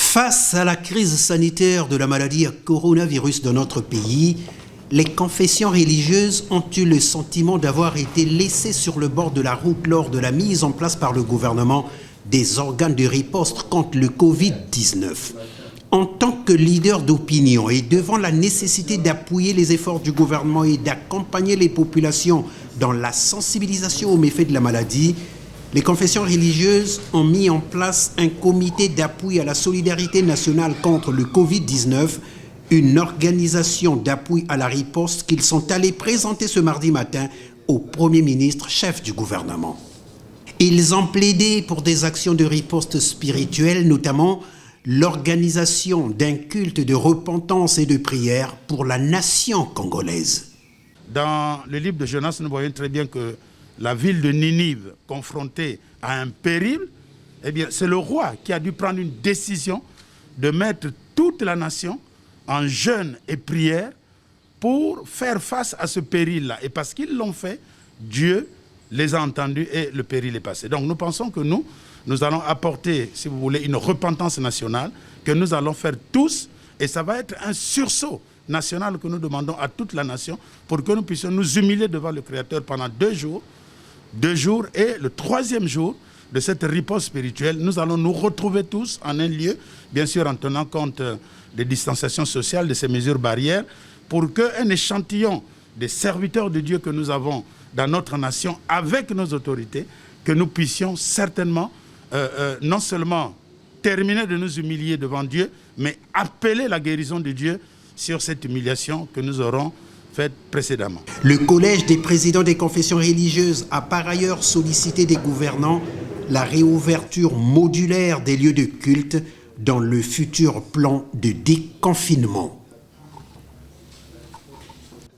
Face à la crise sanitaire de la maladie à coronavirus dans notre pays, les confessions religieuses ont eu le sentiment d'avoir été laissées sur le bord de la route lors de la mise en place par le gouvernement des organes de riposte contre le Covid-19. En tant que leader d'opinion et devant la nécessité d'appuyer les efforts du gouvernement et d'accompagner les populations dans la sensibilisation aux méfaits de la maladie, les confessions religieuses ont mis en place un comité d'appui à la solidarité nationale contre le Covid-19, une organisation d'appui à la riposte qu'ils sont allés présenter ce mardi matin au Premier ministre, chef du gouvernement. Ils ont plaidé pour des actions de riposte spirituelle, notamment l'organisation d'un culte de repentance et de prière pour la nation congolaise. Dans le livre de Jonas, nous voyons très bien que la ville de Ninive, confrontée à un péril, eh bien, c'est le roi qui a dû prendre une décision de mettre toute la nation en jeûne et prière pour faire face à ce péril-là. Et parce qu'ils l'ont fait, Dieu les a entendus et le péril est passé. Donc nous pensons que nous allons apporter, si vous voulez, une repentance nationale que nous allons faire tous, et ça va être un sursaut national que nous demandons à toute la nation pour que nous puissions nous humilier devant le Créateur pendant 2 jours, et le 3e jour de cette riposte spirituelle, nous allons nous retrouver tous en un lieu, bien sûr en tenant compte des distanciations sociales, de ces mesures barrières, pour qu'un échantillon des serviteurs de Dieu que nous avons dans notre nation, avec nos autorités, que nous puissions certainement non seulement terminer de nous humilier devant Dieu, mais appeler la guérison de Dieu sur cette humiliation que nous aurons faite précédemment. Le Collège des présidents des confessions religieuses a par ailleurs sollicité des gouvernants la réouverture modulaire des lieux de culte dans le futur plan de déconfinement.